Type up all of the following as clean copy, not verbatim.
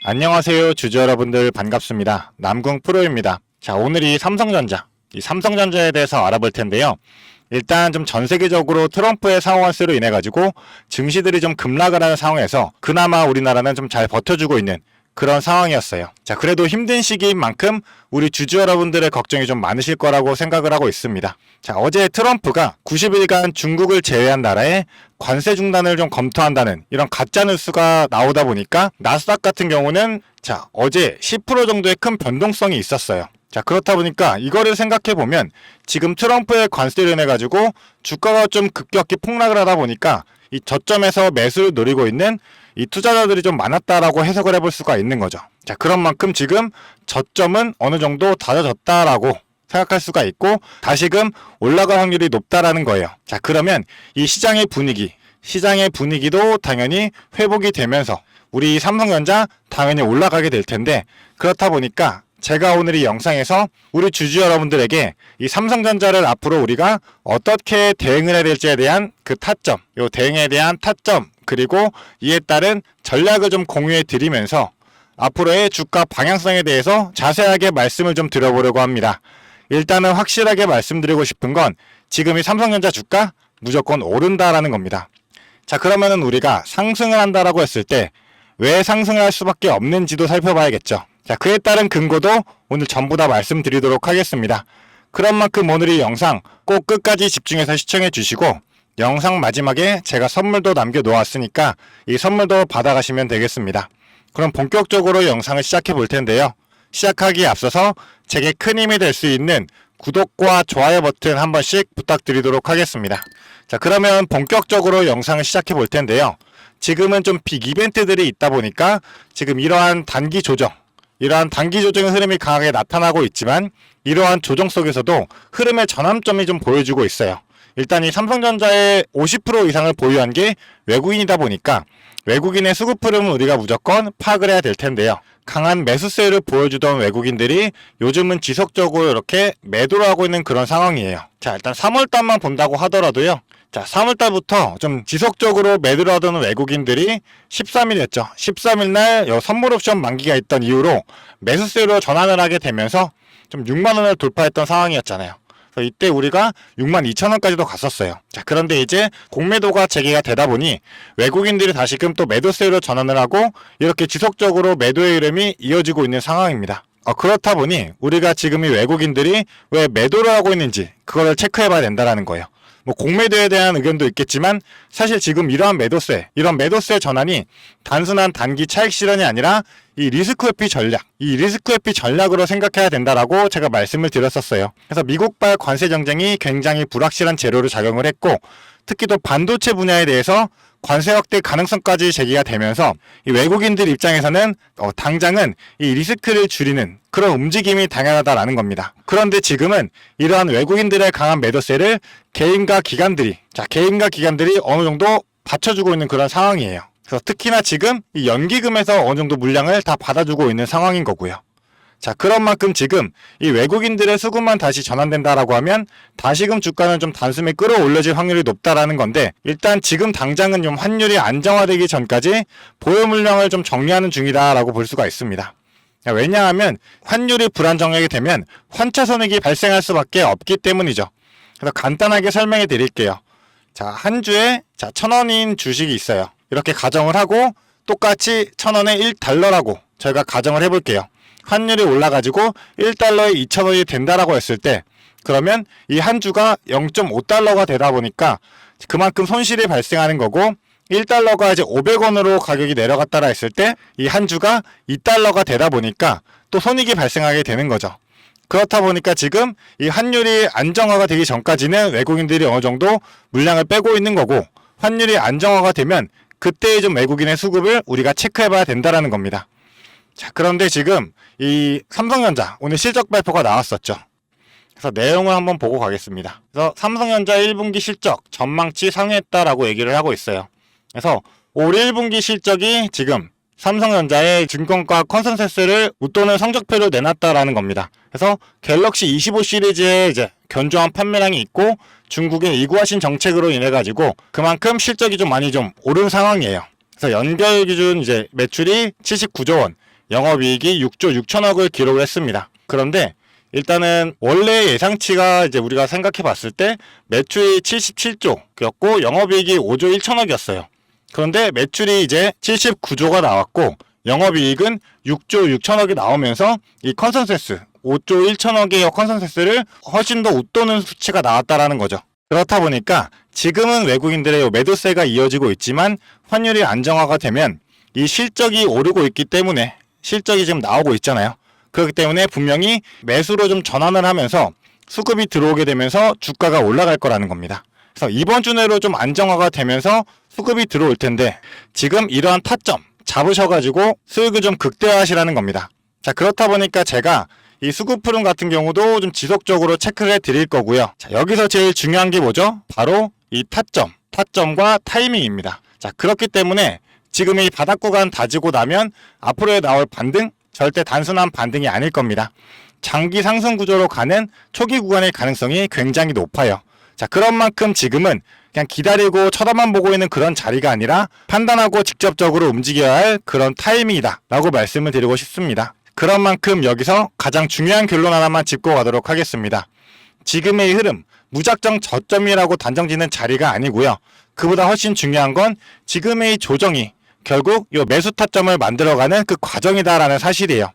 안녕하세요, 주주 여러분들 반갑습니다. 남궁 프로입니다. 자, 오늘이 삼성전자, 이 삼성전자에 대해서 알아볼 텐데요. 일단 좀 전 세계적으로 트럼프의 상황세로 인해 가지고 증시들이 좀 급락을 하는 상황에서 그나마 우리나라는 좀 잘 버텨주고 있는 그런 상황이었어요. 자, 그래도 힘든 시기인 만큼 우리 주주 여러분들의 걱정이 좀 많으실 거라고 생각을 하고 있습니다. 자, 어제 트럼프가 90일간 중국을 제외한 나라에 관세 중단을 좀 검토한다는 이런 가짜 뉴스가 나오다 보니까 나스닥 같은 경우는 자, 어제 10% 정도의 큰 변동성이 있었어요. 자, 그렇다 보니까 이거를 생각해 보면 지금 트럼프의 관세로 인해 가지고 주가가 좀 급격히 폭락을 하다 보니까 이 저점에서 매수를 노리고 있는 이 투자자들이 좀 많았다라고 해석을 해볼 수가 있는 거죠. 자, 그런 만큼 지금 저점은 어느 정도 다져졌다라고 생각할 수가 있고 다시금 올라갈 확률이 높다라는 거예요. 자, 그러면 이 시장의 분위기도 당연히 회복이 되면서 우리 삼성전자 당연히 올라가게 될 텐데, 그렇다 보니까 제가 오늘 이 영상에서 우리 주주 여러분들에게 이 삼성전자를 앞으로 우리가 어떻게 대응을 해야 될지에 대한 그 타점, 요 대응에 대한 타점, 그리고 이에 따른 전략을 좀 공유해 드리면서 앞으로의 주가 방향성에 대해서 자세하게 말씀을 좀 드려보려고 합니다. 일단은 확실하게 말씀드리고 싶은 건 지금 이 삼성전자 주가 무조건 오른다라는 겁니다. 자, 그러면은 우리가 상승을 한다라고 했을 때 왜 상승을 할 수밖에 없는지도 살펴봐야겠죠. 자, 그에 따른 근거도 오늘 전부 다 말씀드리도록 하겠습니다. 그런 만큼 오늘 이 영상 꼭 끝까지 집중해서 시청해 주시고 영상 마지막에 제가 선물도 남겨놓았으니까 이 선물도 받아가시면 되겠습니다. 그럼 본격적으로 영상을 시작해 볼 텐데요. 시작하기에 앞서서 제게 큰 힘이 될 수 있는 구독과 좋아요 버튼 한 번씩 부탁드리도록 하겠습니다. 자, 그러면 본격적으로 영상을 시작해 볼 텐데요. 지금은 좀 빅 이벤트들이 있다 보니까 지금 이러한 단기 조정의 흐름이 강하게 나타나고 있지만 이러한 조정 속에서도 흐름의 전환점이 좀 보여주고 있어요. 일단 이 삼성전자의 50% 이상을 보유한 게 외국인이다 보니까 외국인의 수급 흐름은 우리가 무조건 파악을 해야 될 텐데요. 강한 매수세를 보여주던 외국인들이 요즘은 지속적으로 이렇게 매도를 하고 있는 그런 상황이에요. 자, 일단 3월달만 본다고 하더라도요. 자, 3월달부터 좀 지속적으로 매도를 하던 외국인들이 13일이었죠. 13일날 선물 옵션 만기가 있던 이후로 매수세로 전환을 하게 되면서 좀 6만원을 돌파했던 상황이었잖아요. 그래서 이때 우리가 62,000원까지도 갔었어요. 자, 그런데 이제 공매도가 재개가 되다 보니 외국인들이 다시금 또 매도세로 전환을 하고 이렇게 지속적으로 매도의 흐름이 이어지고 있는 상황입니다. 그렇다 보니 우리가 지금 이 외국인들이 왜 매도를 하고 있는지 그거를 체크해 봐야 된다는 거예요. 뭐 공매도에 대한 의견도 있겠지만 사실 지금 이런 매도세 전환이 단순한 단기 차익 실현이 아니라 이 리스크 회피 전략으로 생각해야 된다라고 제가 말씀을 드렸었어요. 그래서 미국발 관세 정쟁이 굉장히 불확실한 재료로 작용을 했고 특히 또 반도체 분야에 대해서 관세 확대 가능성까지 제기가 되면서 이 외국인들 입장에서는 당장은 이 리스크를 줄이는 그런 움직임이 당연하다라는 겁니다. 그런데 지금은 이러한 외국인들의 강한 매도세를 개인과 기관들이 어느 정도 받쳐주고 있는 그런 상황이에요. 그래서 특히나 지금 이 연기금에서 어느 정도 물량을 다 받아주고 있는 상황인 거고요. 자, 그런 만큼 지금 이 외국인들의 수급만 다시 전환된다라고 하면 다시금 주가는 좀 단숨에 끌어올려질 확률이 높다라는 건데, 일단 지금 당장은 좀 환율이 안정화되기 전까지 보유 물량을 좀 정리하는 중이다라고 볼 수가 있습니다. 왜냐하면 환율이 불안정하게 되면 환차 손익이 발생할 수밖에 없기 때문이죠. 그래서 간단하게 설명해 드릴게요. 자, 한 주에 1,000원인 주식이 있어요. 이렇게 가정을 하고 똑같이 1,000원에 1달러라고 저희가 가정을 해볼게요. 환율이 올라가지고 1달러에 2,000원이 된다라고 했을 때 그러면 이 한 주가 0.5달러가 되다 보니까 그만큼 손실이 발생하는 거고 1달러가 이제 500원으로 가격이 내려갔다라 했을 때 이 한 주가 2달러가 되다 보니까 또 손익이 발생하게 되는 거죠. 그렇다 보니까 지금 이 환율이 안정화가 되기 전까지는 외국인들이 어느 정도 물량을 빼고 있는 거고 환율이 안정화가 되면 그때 좀 외국인의 수급을 우리가 체크해 봐야 된다라는 겁니다. 자, 그런데 지금 이 삼성전자 오늘 실적 발표가 나왔었죠. 그래서 내용을 한번 보고 가겠습니다. 그래서 삼성전자 1분기 실적 전망치 상회했다라고 얘기를 하고 있어요. 그래서 올 1분기 실적이 지금 삼성전자의 증권가 컨센서스를 웃도는 성적표를 내놨다라는 겁니다. 그래서 갤럭시 25 시리즈에 이제 견조한 판매량이 있고 중국의 이구화신 정책으로 인해 가지고 그만큼 실적이 좀 많이 좀 오른 상황이에요. 그래서 연결 기준 이제 매출이 79조 원, 영업이익이 6조 6천억을 기록을 했습니다. 그런데 일단은 원래 예상치가 이제 우리가 생각해 봤을 때 매출이 77조였고 영업이익이 5조 1천억이었어요. 그런데 매출이 이제 79조가 나왔고 영업이익은 6조 6천억이 나오면서 이 컨센서스 5조 1천억의 컨센서스를 훨씬 더 웃도는 수치가 나왔다라는 거죠. 그렇다 보니까 지금은 외국인들의 매도세가 이어지고 있지만 환율이 안정화가 되면 이 실적이 오르고 있기 때문에 실적이 지금 나오고 있잖아요. 그렇기 때문에 분명히 매수로 좀 전환을 하면서 수급이 들어오게 되면서 주가가 올라갈 거라는 겁니다. 그래서 이번 주 내로 좀 안정화가 되면서 수급이 들어올 텐데 지금 이러한 타점 잡으셔가지고 수익을 좀 극대화하시라는 겁니다. 자, 그렇다 보니까 제가 이 수급 흐름 같은 경우도 좀 지속적으로 체크를 해 드릴 거고요. 자, 여기서 제일 중요한 게 뭐죠? 바로 이 타점과 타이밍입니다. 자, 그렇기 때문에 지금 이 바닥 구간 다지고 나면 앞으로 나올 반등 절대 단순한 반등이 아닐 겁니다. 장기 상승 구조로 가는 초기 구간의 가능성이 굉장히 높아요. 자, 그런 만큼 지금은 그냥 기다리고 쳐다만 보고 있는 그런 자리가 아니라 판단하고 직접적으로 움직여야 할 그런 타이밍이다 라고 말씀을 드리고 싶습니다. 그런 만큼 여기서 가장 중요한 결론 하나만 짚고 가도록 하겠습니다. 지금의 흐름, 무작정 저점이라고 단정짓는 자리가 아니고요. 그보다 훨씬 중요한 건 지금의 조정이 결국 이 매수 타점을 만들어가는 그 과정이다라는 사실이에요.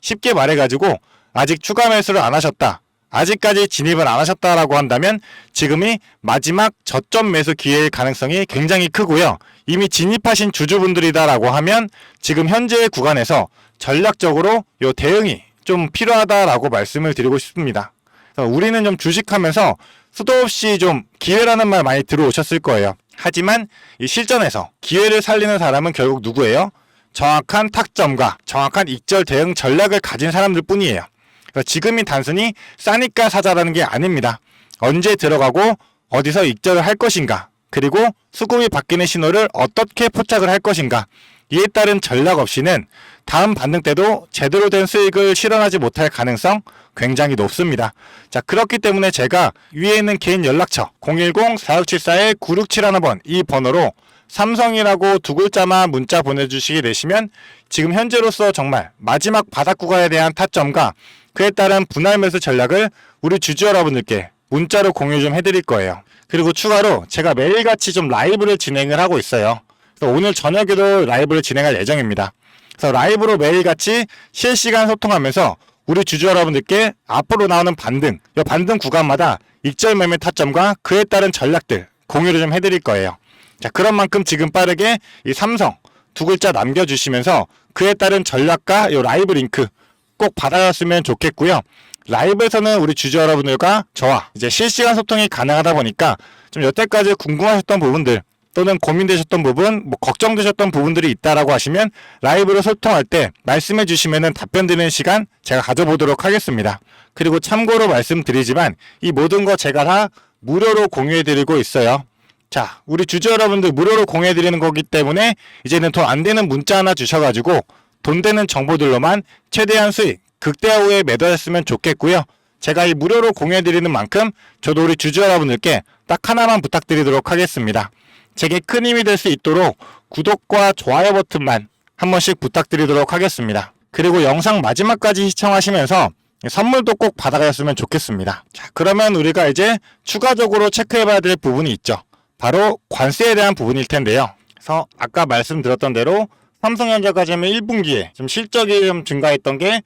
쉽게 말해가지고 아직 추가 매수를 안 하셨다, 아직까지 진입을 안 하셨다라고 한다면 지금이 마지막 저점 매수 기회일 가능성이 굉장히 크고요. 이미 진입하신 주주분들이다라고 하면 지금 현재의 구간에서 전략적으로 이 대응이 좀 필요하다라고 말씀을 드리고 싶습니다. 우리는 좀 주식하면서 수도 없이 좀 기회라는 말 많이 들어오셨을 거예요. 하지만 이 실전에서 기회를 살리는 사람은 결국 누구예요? 정확한 타점과 정확한 익절 대응 전략을 가진 사람들 뿐이에요. 지금이 단순히 싸니까 사자라는 게 아닙니다. 언제 들어가고 어디서 익절을 할 것인가, 그리고 수급이 바뀌는 신호를 어떻게 포착을 할 것인가, 이에 따른 전략 없이는 다음 반등 때도 제대로 된 수익을 실현하지 못할 가능성 굉장히 높습니다. 자, 그렇기 때문에 제가 위에 있는 개인 연락처 010-4674-9671번 이 번호로 삼성이라고 두 글자만 문자 보내주시게 되시면 지금 현재로서 정말 마지막 바닥 구간에 대한 타점과 그에 따른 분할 매수 전략을 우리 주주 여러분들께 문자로 공유 좀 해드릴 거예요. 그리고 추가로 제가 매일같이 좀 라이브를 진행을 하고 있어요. 그래서 오늘 저녁에도 라이브를 진행할 예정입니다. 그래서 라이브로 매일같이 실시간 소통하면서 우리 주주 여러분들께 앞으로 나오는 반등, 이 반등 구간마다 익절 매매 타점과 그에 따른 전략들 공유를 좀 해드릴 거예요. 자, 그런 만큼 지금 빠르게 이 삼성 두 글자 남겨주시면서 그에 따른 전략과 이 라이브 링크 꼭 받아갔으면 좋겠고요. 라이브에서는 우리 주주 여러분들과 저와 이제 실시간 소통이 가능하다 보니까 좀 여태까지 궁금하셨던 부분들 또는 고민되셨던 부분, 걱정되셨던 부분들이 있다라고 하시면 라이브로 소통할 때 말씀해 주시면은 답변 드리는 시간 제가 가져보도록 하겠습니다. 그리고 참고로 말씀드리지만 이 모든 거 제가 다 무료로 공유해 드리고 있어요. 자, 우리 주주 여러분들 무료로 공유해 드리는 거기 때문에 이제는 돈 안 되는 문자 하나 주셔가지고 돈 되는 정보들로만 최대한 수익 극대화 후에 매도했으면 좋겠고요. 제가 이 무료로 공유해 드리는 만큼 저도 우리 주주 여러분들께 딱 하나만 부탁드리도록 하겠습니다. 제게 큰 힘이 될 수 있도록 구독과 좋아요 버튼만 한 번씩 부탁드리도록 하겠습니다. 그리고 영상 마지막까지 시청하시면서 선물도 꼭 받아가셨으면 좋겠습니다. 자, 그러면 우리가 이제 추가적으로 체크해봐야 될 부분이 있죠. 바로 관세에 대한 부분일 텐데요. 그래서 아까 말씀드렸던 대로 삼성전자가 지금 1분기에 좀 실적이 좀 증가했던 게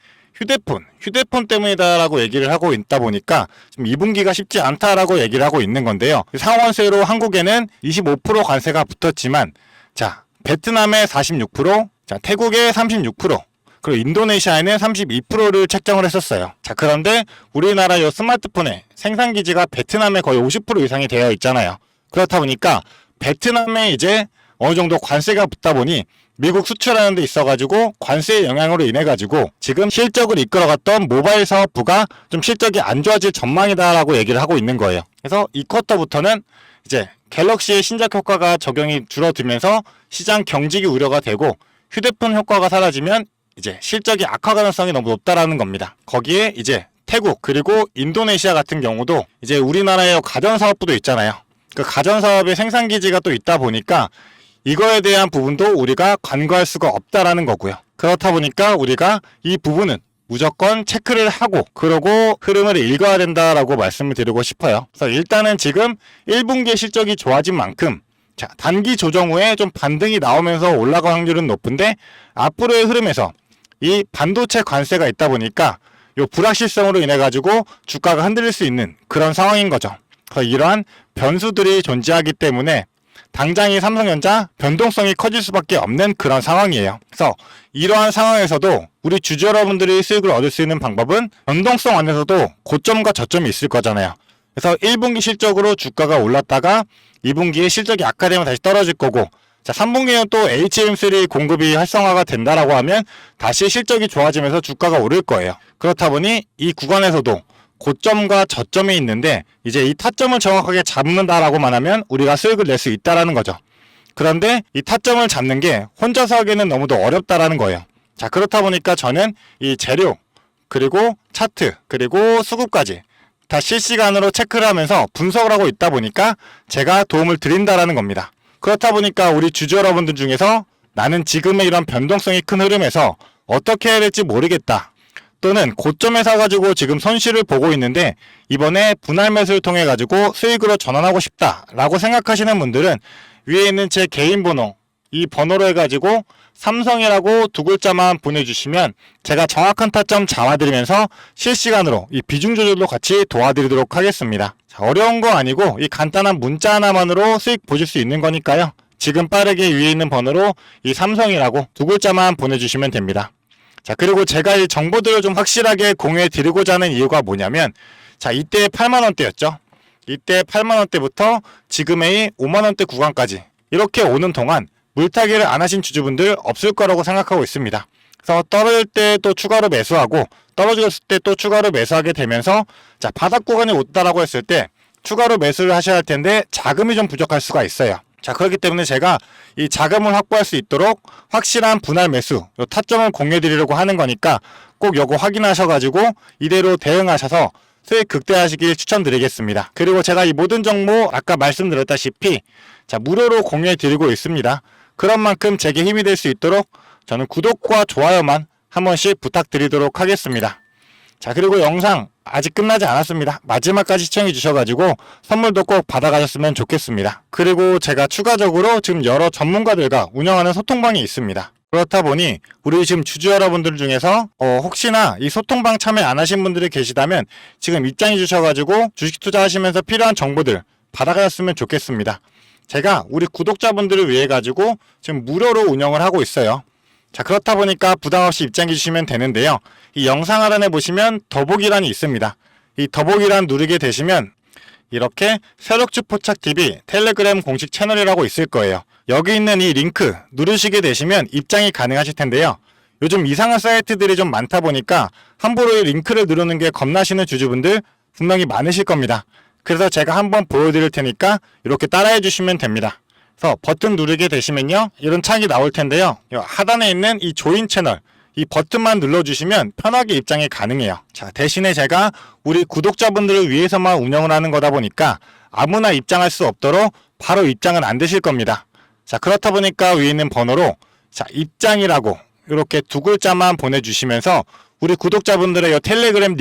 휴대폰 때문이다라고 얘기를 하고 있다 보니까 좀 2분기가 쉽지 않다라고 얘기를 하고 있는 건데요. 상환세로 한국에는 25% 관세가 붙었지만, 자, 베트남에 46%, 자, 태국에 36%, 그리고 인도네시아에는 32%를 책정을 했었어요. 자, 그런데 우리나라 요 스마트폰의 생산기지가 베트남에 거의 50% 이상이 되어 있잖아요. 그렇다 보니까 베트남에 이제 어느 정도 관세가 붙다 보니 미국 수출하는 데 있어가지고 관세의 영향으로 인해가지고 지금 실적을 이끌어갔던 모바일 사업부가 좀 실적이 안 좋아질 전망이다라고 얘기를 하고 있는 거예요. 그래서 이 쿼터부터는 이제 갤럭시의 신작 효과가 적용이 줄어들면서 시장 경직이 우려가 되고 휴대폰 효과가 사라지면 이제 실적이 악화 가능성이 너무 높다라는 겁니다. 거기에 이제 태국 그리고 인도네시아 같은 경우도 이제 우리나라의 가전사업부도 있잖아요. 그 가전사업의 생산기지가 또 있다 보니까 이거에 대한 부분도 우리가 간과할 수가 없다라는 거고요. 그렇다 보니까 우리가 이 부분은 무조건 체크를 하고 그러고 흐름을 읽어야 된다라고 말씀을 드리고 싶어요. 그래서 일단은 지금 1분기 실적이 좋아진 만큼 자, 단기 조정 후에 좀 반등이 나오면서 올라갈 확률은 높은데 앞으로의 흐름에서 이 반도체 관세가 있다 보니까 요 불확실성으로 인해 가지고 주가가 흔들릴 수 있는 그런 상황인 거죠. 그래서 이러한 변수들이 존재하기 때문에 당장 이 삼성전자 변동성이 커질 수밖에 없는 그런 상황이에요. 그래서 이러한 상황에서도 우리 주주 여러분들이 수익을 얻을 수 있는 방법은 변동성 안에서도 고점과 저점이 있을 거잖아요. 그래서 1분기 실적으로 주가가 올랐다가 2분기에 실적이 악화되면 다시 떨어질 거고, 자 3분기에는 또 HBM3 공급이 활성화가 된다라고 하면 다시 실적이 좋아지면서 주가가 오를 거예요. 그렇다 보니 이 구간에서도 고점과 저점이 있는데 이제 이 타점을 정확하게 잡는다라고만 하면 우리가 수익을 낼 수 있다라는 거죠. 그런데 이 타점을 잡는 게 혼자서 하기에는 너무도 어렵다라는 거예요. 자 그렇다 보니까 저는 이 재료 그리고 차트 그리고 수급까지 다 실시간으로 체크를 하면서 분석을 하고 있다 보니까 제가 도움을 드린다라는 겁니다. 그렇다 보니까 우리 주주 여러분들 중에서 나는 지금의 이런 변동성이 큰 흐름에서 어떻게 해야 될지 모르겠다, 또는 고점에 사가지고 지금 손실을 보고 있는데 이번에 분할 매수를 통해 가지고 수익으로 전환하고 싶다라고 생각하시는 분들은 위에 있는 제 개인 번호, 이 번호로 해가지고 삼성이라고 두 글자만 보내주시면 제가 정확한 타점 잡아드리면서 실시간으로 이 비중 조절도 같이 도와드리도록 하겠습니다. 자, 어려운 거 아니고 이 간단한 문자 하나만으로 수익 보실 수 있는 거니까요. 지금 빠르게 위에 있는 번호로 이 삼성이라고 두 글자만 보내주시면 됩니다. 자 그리고 제가 이 정보들을 좀 확실하게 공유해 드리고자 하는 이유가 뭐냐면, 자 이때 8만원대였죠. 이때 8만원대부터 지금의 5만원대 구간까지 이렇게 오는 동안 물타기를 안 하신 주주분들 없을 거라고 생각하고 있습니다. 그래서 떨어질 때 또 추가로 매수하고 떨어졌을 때 또 추가로 매수하게 되면서 자 바닥 구간이 온다라고 했을 때 추가로 매수를 하셔야 할 텐데 자금이 좀 부족할 수가 있어요. 자 그렇기 때문에 제가 이 자금을 확보할 수 있도록 확실한 분할 매수 요 타점을 공유해 드리려고 하는 거니까 꼭 요거 확인하셔가지고 이대로 대응하셔서 수익 극대화하시길 추천드리겠습니다. 그리고 제가 이 모든 정보 아까 말씀드렸다시피 자 무료로 공유해 드리고 있습니다. 그런 만큼 제게 힘이 될 수 있도록 저는 구독과 좋아요만 한 번씩 부탁드리도록 하겠습니다. 자 그리고 영상 아직 끝나지 않았습니다. 마지막까지 시청해 주셔가지고 선물도 꼭 받아가셨으면 좋겠습니다. 그리고 제가 추가적으로 지금 여러 전문가들과 운영하는 소통방이 있습니다. 그렇다 보니 우리 지금 주주 여러분들 중에서 혹시나 이 소통방 참여 안 하신 분들이 계시다면 지금 입장해 주셔가지고 주식 투자하시면서 필요한 정보들 받아가셨으면 좋겠습니다. 제가 우리 구독자분들을 위해 가지고 지금 무료로 운영을 하고 있어요. 자 그렇다 보니까 부담없이 입장해 주시면 되는데요. 이 영상 하단에 보시면 더보기란이 있습니다. 이 더보기란 누르게 되시면 이렇게 새록주 포착TV 텔레그램 공식 채널이라고 있을 거예요. 여기 있는 이 링크 누르시게 되시면 입장이 가능하실 텐데요. 요즘 이상한 사이트들이 좀 많다 보니까 함부로 이 링크를 누르는 게 겁나시는 주주분들 분명히 많으실 겁니다. 그래서 제가 한번 보여드릴 테니까 이렇게 따라해 주시면 됩니다. 그래서 버튼 누르게 되시면요 이런 창이 나올 텐데요. 하단에 있는 이 조인 채널 이 버튼만 눌러주시면 편하게 입장이 가능해요. 자 대신에 제가 우리 구독자분들을 위해서만 운영을 하는 거다 보니까 아무나 입장할 수 없도록 바로 입장은 안 되실 겁니다. 자 그렇다 보니까 위에 있는 번호로 자 입장이라고 이렇게 두 글자만 보내주시면서 우리 구독자분들의 이 텔레그램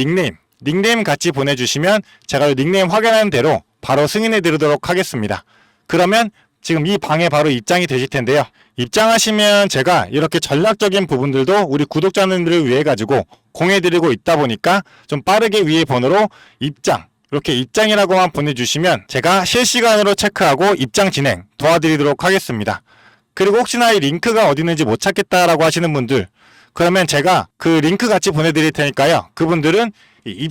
닉네임 같이 보내주시면 제가 이 닉네임 확인하는 대로 바로 승인해 드리도록 하겠습니다. 그러면 지금 이 방에 바로 입장이 되실 텐데요. 입장하시면 제가 이렇게 전략적인 부분들도 우리 구독자님들을 위해 가지고 공유해드리고 있다 보니까 좀 빠르게 위에 번호로 입장 이렇게 입장이라고만 보내주시면 제가 실시간으로 체크하고 입장 진행 도와드리도록 하겠습니다. 그리고 혹시나 이 링크가 어디 있는지 못 찾겠다라고 하시는 분들 그러면 제가 그 링크 같이 보내드릴 테니까요. 그분들은 이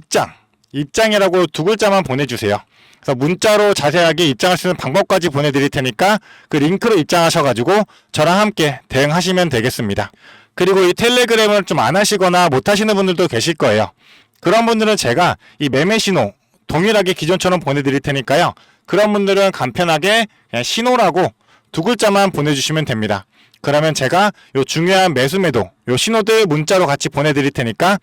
입장이라고 두 글자만 보내주세요. 그래서 문자로 자세하게 입장할 수 있는 방법까지 보내드릴 테니까 그 링크로 입장하셔가지고 저랑 함께 대응하시면 되겠습니다. 그리고 이 텔레그램을 좀 안 하시거나 못 하시는 분들도 계실 거예요. 그런 분들은 제가 이 매매 신호 동일하게 기존처럼 보내드릴 테니까요. 그런 분들은 간편하게 그냥 신호라고 두 글자만 보내주시면 됩니다. 그러면 제가 요 중요한 매수 매도 요 신호들 문자로 같이 보내드릴 테니까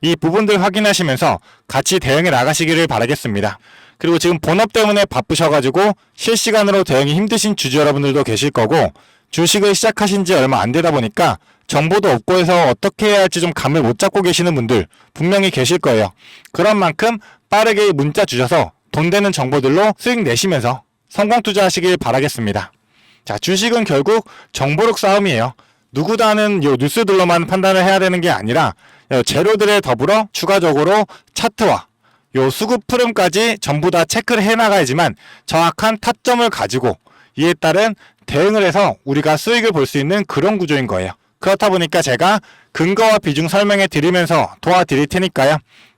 이 부분들 확인하시면서 같이 대응해 나가시기를 바라겠습니다. 그리고 지금 본업 때문에 바쁘셔가지고 실시간으로 대응이 힘드신 주주 여러분들도 계실 거고 주식을 시작하신 지 얼마 안 되다 보니까 정보도 없고 해서 어떻게 해야 할지 좀 감을 못 잡고 계시는 분들 분명히 계실 거예요. 그런 만큼 빠르게 문자 주셔서 돈 되는 정보들로 수익 내시면서 성공 투자하시길 바라겠습니다. 자, 주식은 결국 정보력 싸움이에요. 누구도 하는 요 뉴스들로만 판단을 해야 되는 게 아니라 재료들에 더불어 추가적으로 차트와 요 수급 흐름까지 전부 다 체크를 해나가야지만 정확한 타점을 가지고 이에 따른 대응을 해서 우리가 수익을 볼 수 있는 그런 구조인 거예요. 그렇다 보니까 제가 근거와 비중 설명해 드리면서 도와드릴 테니까요.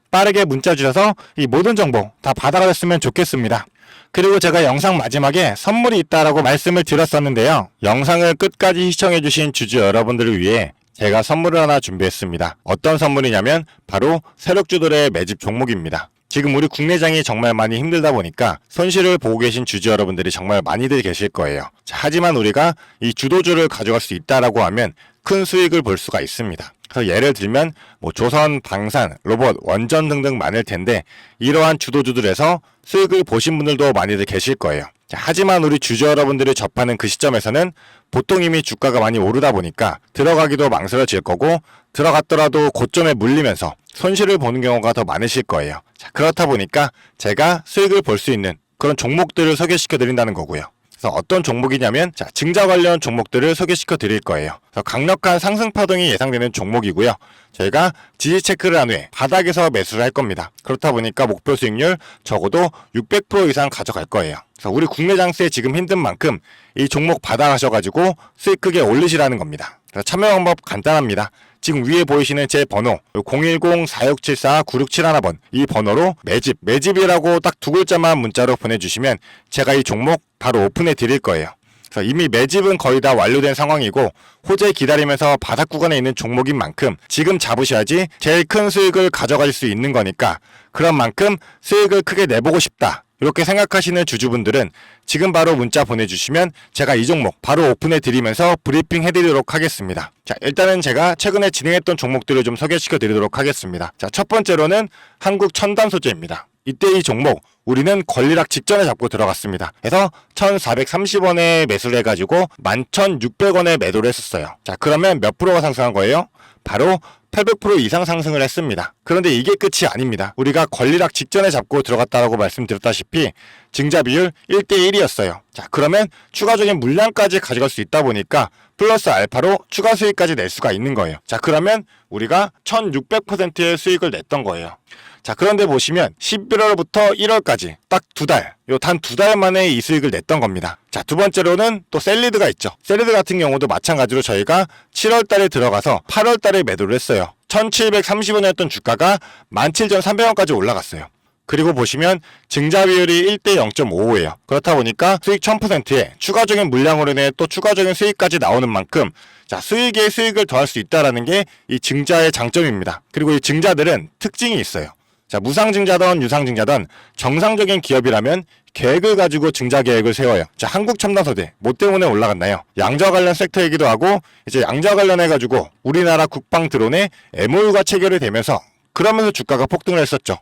빠르게 문자 주셔서 이 모든 정보 다 받아가셨으면 좋겠습니다. 그리고 제가 영상 마지막에 선물이 있다라고 말씀을 드렸었는데요. 영상을 끝까지 시청해주신 주주 여러분들을 위해 제가 선물을 하나 준비했습니다. 어떤 선물이냐면 바로 세력주들의 매집 종목입니다. 지금 우리 국내장이 정말 많이 힘들다 보니까 손실을 보고 계신 주주 여러분들이 정말 많이들 계실 거예요. 자, 하지만 우리가 이 주도주를 가져갈 수 있다라고 하면 큰 수익을 볼 수가 있습니다. 그래서 예를 들면 조선, 방산, 로봇, 원전 등등 많을 텐데 이러한 주도주들에서 수익을 보신 분들도 많이들 계실 거예요. 자, 하지만 우리 주주 여러분들이 접하는 그 시점에서는 보통 이미 주가가 많이 오르다 보니까 들어가기도 망설여질 거고 들어갔더라도 고점에 물리면서 손실을 보는 경우가 더 많으실 거예요. 자, 그렇다 보니까 제가 수익을 볼 수 있는 그런 종목들을 소개시켜 드린다는 거고요. 그래서 어떤 종목이냐면 증자 관련 종목들을 소개시켜 드릴 거예요. 그래서 강력한 상승 파동이 예상되는 종목이고요. 저희가 지지 체크를 한 후에 바닥에서 매수를 할 겁니다. 그렇다 보니까 목표 수익률 적어도 600% 이상 가져갈 거예요. 그래서 우리 국내 장세에 지금 힘든 만큼 이 종목 받아가셔가지고 수익 크게 올리시라는 겁니다. 그래서 참여 방법 간단합니다. 지금 위에 보이시는 제 번호 010-4674-9671번 이 번호로 매집이라고 딱 두 글자만 문자로 보내주시면 제가 이 종목 바로 오픈해 드릴 거예요. 그래서 이미 매집은 거의 다 완료된 상황이고 호재 기다리면서 바닥 구간에 있는 종목인 만큼 지금 잡으셔야지 제일 큰 수익을 가져갈 수 있는 거니까 그런 만큼 수익을 크게 내보고 싶다. 이렇게 생각하시는 주주분들은 지금 바로 문자 보내주시면 제가 이 종목 바로 오픈해 드리면서 브리핑 해드리도록 하겠습니다. 자, 일단은 제가 최근에 진행했던 종목들을 좀 소개시켜 드리도록 하겠습니다. 자, 첫 번째로는 한국 첨단 소재입니다. 이때 이 종목 우리는 권리락 직전에 잡고 들어갔습니다. 그래서 1430원에 매수를 해가지고 11,600원에 매도를 했었어요. 자, 그러면 몇 프로가 상승한 거예요? 바로 800% 이상 상승을 했습니다. 그런데 이게 끝이 아닙니다. 우리가 권리락 직전에 잡고 들어갔다고 말씀드렸다시피 증자 비율 1대1이었어요. 자, 그러면 추가적인 물량까지 가져갈 수 있다 보니까 플러스 알파로 추가 수익까지 낼 수가 있는 거예요. 자, 그러면 우리가 1600%의 수익을 냈던 거예요. 자, 그런데 보시면 11월부터 1월까지 딱 단 두 달 만에 이 수익을 냈던 겁니다. 자, 두 번째로는 또 셀리드가 있죠. 셀리드 같은 경우도 마찬가지로 저희가 7월 달에 들어가서 8월 달에 매도를 했어요. 1730원이었던 주가가 17,300원까지 올라갔어요. 그리고 보시면 증자 비율이 1대 0.55예요. 그렇다 보니까 수익 1000%에 추가적인 물량으로 인해 또 추가적인 수익까지 나오는 만큼 자, 수익에 수익을 더할 수 있다는 게 이 증자의 장점입니다. 그리고 이 증자들은 특징이 있어요. 자, 무상증자든 유상증자든 정상적인 기업이라면 계획을 가지고 증자 계획을 세워요. 자, 한국첨단소재 뭐 때문에 올라갔나요? 양자 관련 섹터이기도 하고 이제 양자 관련해가지고 우리나라 국방 드론에 MOU가 체결이 되면서 그러면서 주가가 폭등을 했었죠.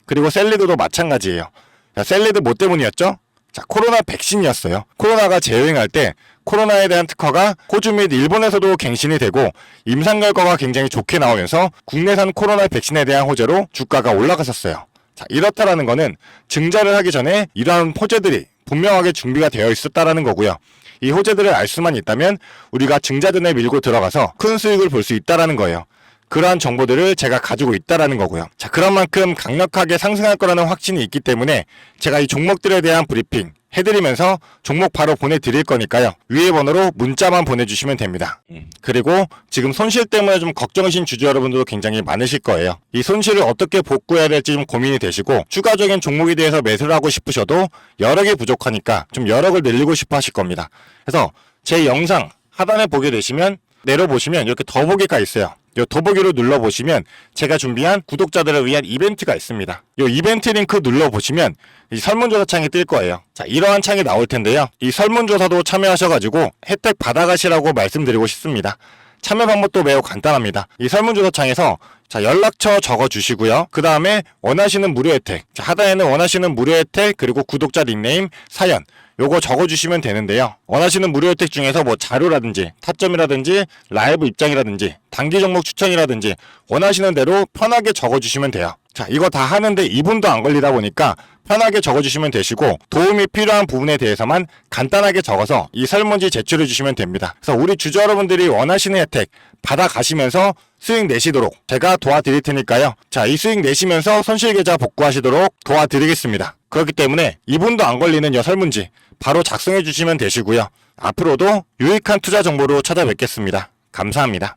그리고 셀리드도 마찬가지예요. 자, 셀리드 뭐 때문이었죠? 자, 코로나 백신이었어요. 코로나가 재유행할 때 코로나에 대한 특허가 호주 및 일본에서도 갱신이 되고 임상 결과가 굉장히 좋게 나오면서 국내산 코로나 백신에 대한 호재로 주가가 올라갔었어요. 자, 이렇다라는 거는 증자를 하기 전에 이러한 호재들이 분명하게 준비가 되어 있었다라는 거고요. 이 호재들을 알 수만 있다면 우리가 증자전에 밀고 들어가서 큰 수익을 볼 수 있다라는 거예요. 그러한 정보들을 제가 가지고 있다라는 거고요. 자, 그런 만큼 강력하게 상승할 거라는 확신이 있기 때문에 제가 이 종목들에 대한 브리핑 해드리면서 종목 바로 보내드릴 거니까요. 위에 번호로 문자만 보내주시면 됩니다. 그리고 지금 손실 때문에 좀 걱정이신 주주 여러분들도 굉장히 많으실 거예요. 이 손실을 어떻게 복구해야 될지 좀 고민이 되시고 추가적인 종목에 대해서 매수를 하고 싶으셔도 여러 개 부족하니까 좀 여러 걸 늘리고 싶어 하실 겁니다. 그래서 제 영상 하단에 보게 되시면 내려보시면 이렇게 더보기가 있어요. 이 더보기로 눌러보시면 제가 준비한 구독자들을 위한 이벤트가 있습니다. 이 이벤트 링크 눌러보시면 이 설문조사 창이 뜰 거예요. 자, 이러한 창이 나올 텐데요. 이 설문조사도 참여하셔가지고 혜택 받아가시라고 말씀드리고 싶습니다. 참여 방법도 매우 간단합니다. 이 설문조사 창에서 자, 연락처 적어주시고요. 그 다음에 원하시는 무료 혜택, 자, 하단에는 원하시는 무료 혜택 그리고 구독자 닉네임, 사연 요거 적어주시면 되는데요. 원하시는 무료 혜택 중에서 뭐 자료라든지 타점이라든지 라이브 입장이라든지 단기 종목 추천이라든지 원하시는 대로 편하게 적어주시면 돼요. 자, 이거 다 하는데 2분도 안 걸리다 보니까 편하게 적어주시면 되시고 도움이 필요한 부분에 대해서만 간단하게 적어서 이 설문지 제출해 주시면 됩니다. 그래서 우리 주주 여러분들이 원하시는 혜택 받아가시면서 수익 내시도록 제가 도와드릴 테니까요. 자, 이 수익 내시면서 손실계좌 복구하시도록 도와드리겠습니다. 그렇기 때문에 2분도 안 걸리는 이 설문지 바로 작성해 주시면 되시고요. 앞으로도 유익한 투자 정보로 찾아뵙겠습니다. 감사합니다.